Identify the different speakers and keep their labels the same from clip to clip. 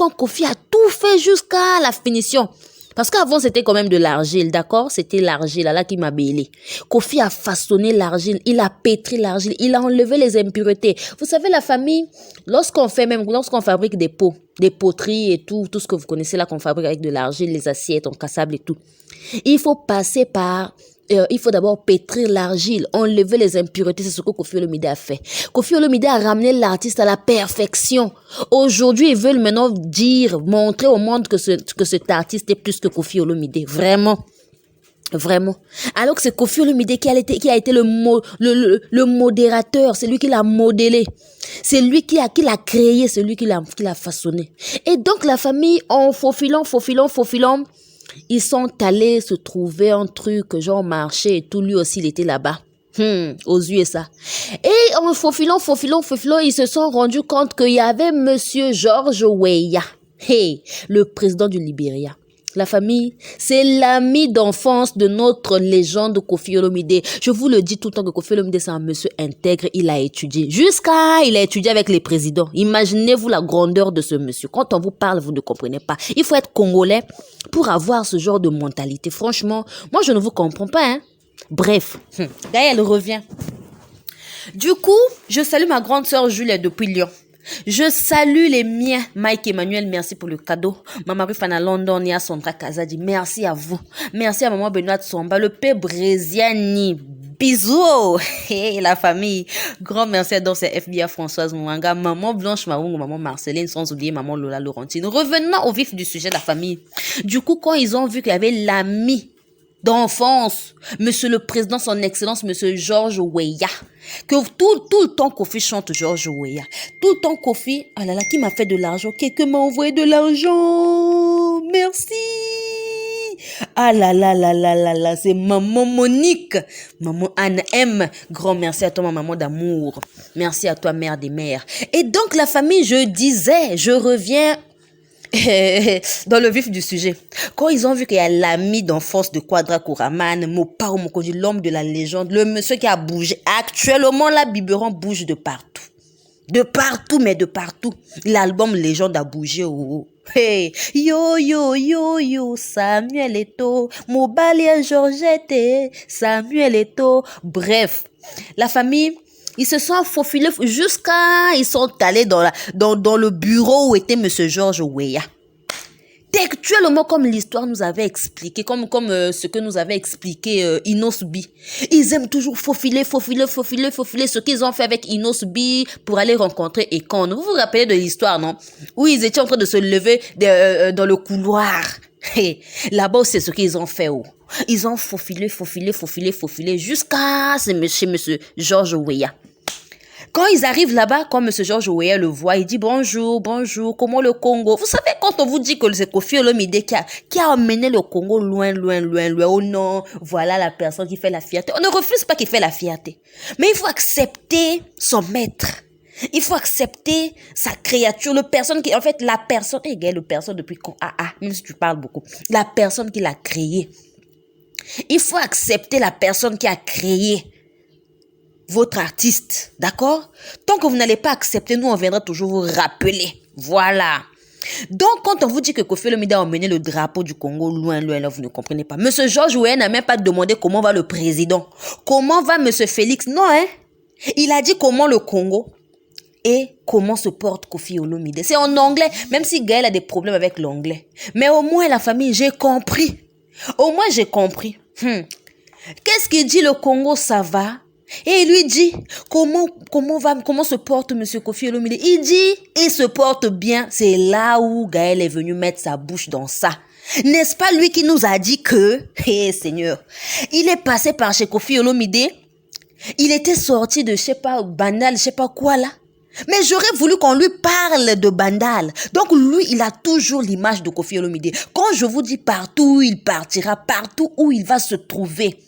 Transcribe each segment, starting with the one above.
Speaker 1: quand Kofi a tout fait jusqu'à la finition. Parce qu'avant, c'était quand même de l'argile, d'accord? C'était l'argile, là qui m'a bêlé. Kofi a façonné l'argile, il a pétri l'argile, il a enlevé les impuretés. Vous savez, la famille, lorsqu'on fabrique des pots, des poteries et tout ce que vous connaissez là qu'on fabrique avec de l'argile, les assiettes en cassable et tout, il faut passer par... il faut d'abord pétrir l'argile, enlever les impuretés, c'est ce que Koffi Olomide a fait. Koffi Olomide a ramené l'artiste à la perfection. Aujourd'hui, ils veulent maintenant montrer au monde que cet artiste est plus que Koffi Olomide. Vraiment. Vraiment. Alors que c'est Koffi Olomide qui a été le modérateur, c'est lui qui l'a modélé. C'est lui qui l'a créé, c'est lui qui l'a façonné. Et donc la famille, en faufilant, ils sont allés se trouver un truc, genre marché et tout. Lui aussi, il était là-bas. Aux USA. Et en faufilant, ils se sont rendus compte qu'il y avait monsieur George Weah. Le président du Libéria. La famille, c'est l'ami d'enfance de notre légende Koffi Olomide. Je vous le dis tout le temps que Koffi Olomide, c'est un monsieur intègre. Il a étudié. Il a étudié avec les présidents. Imaginez-vous la grandeur de ce monsieur. Quand on vous parle, vous ne comprenez pas. Il faut être congolais pour avoir ce genre de mentalité. Franchement, moi, je ne vous comprends pas, hein. Bref, Gaëlle revient. Du coup, je salue ma grande sœur Juliette depuis Lyon. Je salue les miens. Mike Emmanuel, merci pour le cadeau. Maman Rufana London, Nia Sondra Kazadi, merci à vous. Merci à maman Benoît Somba, le père Brésiani. Bisous. Hey, la famille. Grand merci à donc c'est FBI Françoise Mouanga, maman Blanche Maoungo, maman Marceline, sans oublier maman Lola Laurentine. Revenons au vif du sujet de la famille. Du coup, quand ils ont vu qu'il y avait l'ami d'enfance, monsieur le président, son excellence, monsieur George Weah, que tout le temps Kofi chante George Weah, tout le temps Kofi, ah là là, qui m'a fait de l'argent, quelqu'un m'a envoyé de l'argent, merci, ah là là là là là là, c'est maman Monique, maman Anne M, grand merci à toi ma maman d'amour, merci à toi mère des mères, et donc la famille, je reviens dans le vif du sujet. Quand ils ont vu qu'il y a l'ami d'enfance de Quadra Kouraman, Mopao Mokondi, l'homme de la légende, le monsieur qui a bougé. Actuellement, là, Biberon bouge de partout. De partout, mais de partout. L'album Légende a bougé. Oh. Hey, yo, Samuel Eto'o, Mobalia Georgette, Samuel Eto'o. Bref, la famille, ils se sont faufilés ils sont allés dans le bureau où était monsieur George Weah. Textuellement, comme l'histoire nous avait expliqué, comme ce que nous avait expliqué Inosbi. Ils aiment toujours faufiler ce qu'ils ont fait avec Inosbi pour aller rencontrer Ekon. Vous vous rappelez de l'histoire, non? Où ils étaient en train de se lever dans le couloir. Là-bas, c'est ce qu'ils ont fait. Oh. Ils ont faufilé jusqu'à chez monsieur George Weah. Quand ils arrivent là-bas, quand monsieur George Weah le voit, il dit bonjour, comment le Congo? Vous savez, quand on vous dit que c'est Koffi Olomide qui a emmené le Congo loin, oh non, voilà la personne qui fait la fierté. On ne refuse pas qu'il fait la fierté. Mais il faut accepter son maître. Il faut accepter sa créature, la personne depuis quand, même si tu parles beaucoup, la personne qui l'a créé. Il faut accepter la personne qui a créé votre artiste, d'accord? Tant que vous n'allez pas accepter, nous, on viendra toujours vous rappeler. Voilà. Donc, quand on vous dit que Koffi Olomide a emmené le drapeau du Congo loin, là, vous ne comprenez pas. Monsieur George Weah n'a même pas demandé comment va le président. Comment va monsieur Félix? Non, hein? Il a dit comment le Congo et comment se porte Koffi Olomide. C'est en anglais, même si Gaël a des problèmes avec l'anglais. Mais au moins, la famille, j'ai compris. Au moins, j'ai compris. Qu'est-ce qu'il dit le Congo, ça va? Et il lui dit, comment se porte monsieur Koffi Olomide? Il dit, il se porte bien. C'est là où Gaël est venu mettre sa bouche dans ça. N'est-ce pas lui qui nous a dit que, Seigneur, il est passé par chez Koffi Olomide, il était sorti de, je sais pas, Bandal, je sais pas quoi là. Mais j'aurais voulu qu'on lui parle de Bandal. Donc lui, il a toujours l'image de Koffi Olomide. Quand je vous dis partout où il partira, partout où il va se trouver,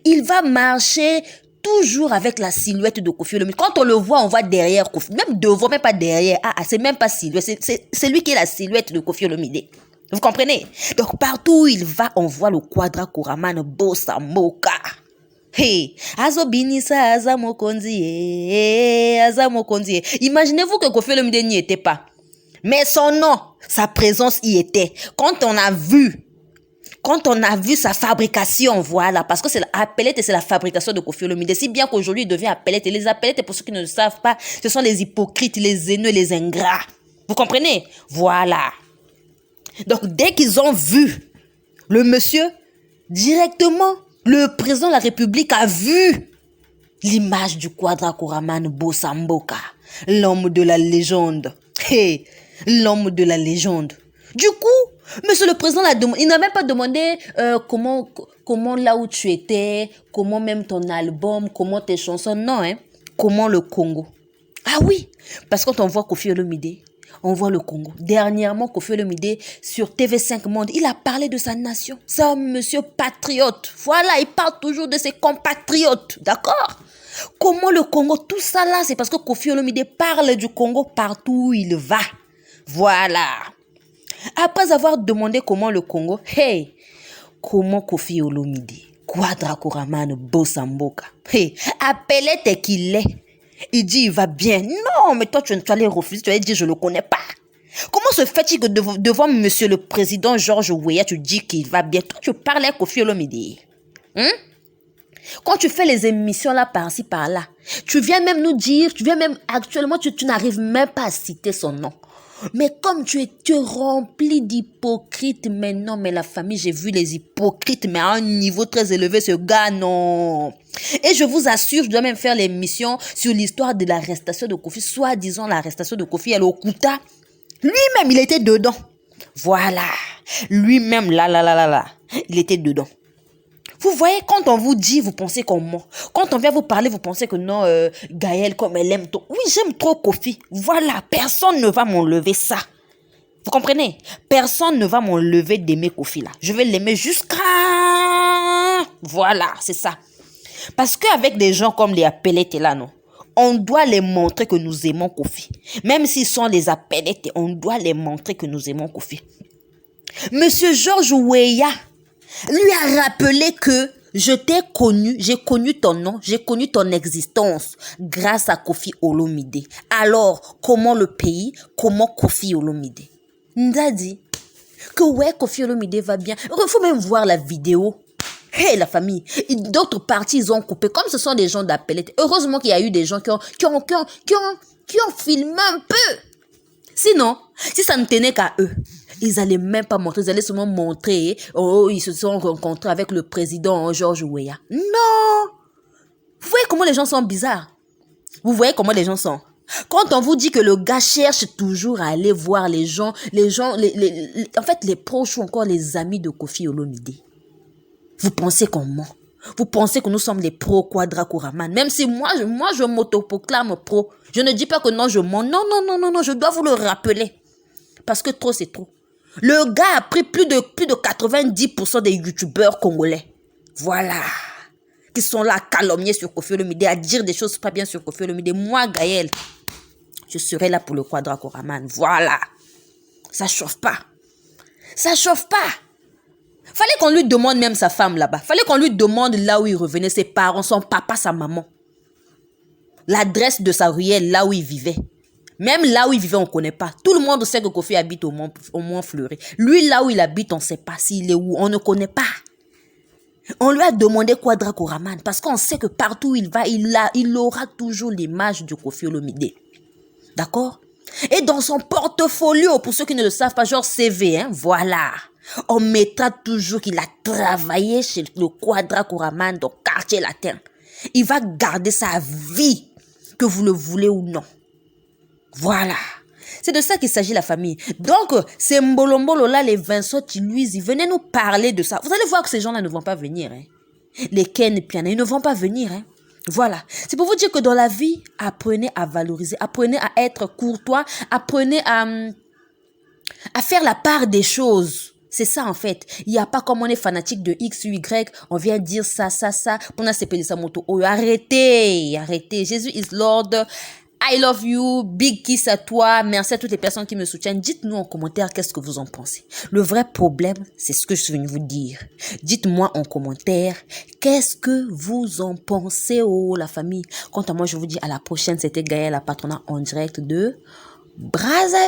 Speaker 1: il va marcher toujours avec la silhouette de Koffi Olomide. Quand on le voit, on voit derrière Koffi. Même devant, même pas derrière. C'est même pas silhouette. C'est lui qui est la silhouette de Koffi Olomide. Vous comprenez? Donc partout où il va, on voit le Quadra Kouraman Bossa Moka. Hey, Azobinisa Azamokonzi. Imaginez-vous que Koffi Olomide n'y était pas. Mais son nom, sa présence y était. Quand on a vu sa fabrication, voilà, parce que c'est Appelette, c'est la fabrication de Koffi Olomide. Si bien qu'aujourd'hui, il devient Appelette. Et les Appelettes, pour ceux qui ne le savent pas, ce sont les hypocrites, les haineux, les ingrats. Vous comprenez? Voilà. Donc, dès qu'ils ont vu le monsieur, directement, le président de la République a vu l'image du Quadra Koraman Bosamboka, l'homme de la légende. Hey, l'homme de la légende. Du coup, monsieur le président l'a demandé, il n'a même pas demandé comment là où tu étais, comment même ton album, comment tes chansons, non, hein. Comment le Congo. Ah oui, parce que quand on voit Koffi Olomide, on voit le Congo. Dernièrement, Koffi Olomide, sur TV5 Monde, il a parlé de sa nation. C'est un monsieur patriote. Voilà, il parle toujours de ses compatriotes, d'accord? Comment le Congo, tout ça là, c'est parce que Koffi Olomide parle du Congo partout où il va. Voilà. Après avoir demandé comment le Congo, hey, comment Koffi Olomide, Quadra Koraman Bosamboka, hey, Appelette qu'il est. Il dit, il va bien. Non, mais toi, tu allais refuser, tu allais dire, je ne le connais pas. Comment se fait-il que devant monsieur le président Georges Weah, tu dis qu'il va bien? Toi, tu parles à Koffi Olomide. Quand tu fais les émissions là, par-ci, par-là, tu viens même nous dire, actuellement, tu n'arrives même pas à citer son nom. Mais comme tu es rempli d'hypocrites maintenant, mais la famille, j'ai vu les hypocrites, mais à un niveau très élevé, ce gars, non. Et je vous assure, je dois même faire l'émission sur l'histoire de l'arrestation de Koffi, soi-disant l'arrestation de Koffi à l'Okuta. Lui-même, il était dedans. Voilà. Lui-même, là, il était dedans. Vous voyez, quand on vous dit, vous pensez qu'on ment. Quand on vient vous parler, vous pensez que non, Gaëlle, comme elle aime trop. Oui, j'aime trop Koffi. Voilà, personne ne va m'enlever ça. Vous comprenez? Personne ne va m'enlever d'aimer Koffi là. Je vais l'aimer jusqu'à... Voilà, c'est ça. Parce qu'avec des gens comme les Appelettes là, non, on doit les montrer que nous aimons Koffi. Même s'ils sont les Appelettes, on doit les montrer que nous aimons Koffi. Monsieur Georges Weah lui a rappelé que je t'ai connu, j'ai connu ton nom, j'ai connu ton existence grâce à Koffi Olomide. Alors, comment le pays, comment Koffi Olomide? Nda dit que ouais, Koffi Olomide va bien. Il faut même voir la vidéo. Hey, la famille, d'autres parties, ils ont coupé. Comme ce sont des gens d'Appelette. Heureusement qu'il y a eu des gens qui ont filmé un peu. Sinon, si ça ne tenait qu'à eux, ils n'allaient même pas montrer, ils allaient seulement montrer, oh, ils se sont rencontrés avec le président Georges Weah. Non! Vous voyez comment les gens sont bizarres? Vous voyez comment les gens sont? Quand on vous dit que le gars cherche toujours à aller voir les gens, en fait, les proches ou encore les amis de Koffi Olomide. Vous pensez qu'on ment? Vous pensez que nous sommes des pros Quadra Koraman? Même si moi je m'autoproclame pro. Je ne dis pas que non, je mens. Non, je dois vous le rappeler. Parce que trop, c'est trop. Le gars a pris plus de 90% des youtubeurs congolais. Voilà. Qui sont là à calomnier sur Koffi Olomide, à dire des choses pas bien sur Koffi Olomide. Moi, Gaëlle, je serai là pour le Quadra Koraman. Voilà. Ça chauffe pas. Ça chauffe pas. Fallait qu'on lui demande même sa femme là-bas. Fallait qu'on lui demande là où il revenait, ses parents, son papa, sa maman. L'adresse de sa ruelle, là où il vivait. Même là où il vivait, on ne connaît pas. Tout le monde sait que Koffi habite au Mont Fleury. Lui, là où il habite, on ne sait pas s'il est où. On ne connaît pas. On lui a demandé Quadra Koraman parce qu'on sait que partout où il va, il aura toujours l'image de Koffi Olomide. D'accord? Et dans son portfolio, pour ceux qui ne le savent pas, genre CV, hein, voilà. On mettra toujours qu'il a travaillé chez le Quadra Koraman dans le quartier latin. Il va garder sa vie, que vous le voulez ou non. Voilà. C'est de ça qu'il s'agit, la famille. Donc, ces mbolombolo là, les Vincent Tiluiz, ils venaient nous parler de ça. Vous allez voir que ces gens-là ne vont pas venir. Hein. Les Ken Piana, ils ne vont pas venir. Hein. Voilà. C'est pour vous dire que dans la vie, apprenez à valoriser, apprenez à être courtois, apprenez à faire la part des choses. C'est ça en fait. Il n'y a pas comme on est fanatique de X ou Y, on vient dire ça. Pour nous, c'est sa moto. Oh, arrêtez. Jésus is Lord. I love you. Big kiss à toi. Merci à toutes les personnes qui me soutiennent. Dites-nous en commentaire qu'est-ce que vous en pensez. Le vrai problème, c'est ce que je suis venu vous dire. Dites-moi en commentaire qu'est-ce que vous en pensez, oh la famille. Quant à moi, je vous dis à la prochaine. C'était Gaëlle, la patronat en direct de Brazzaville.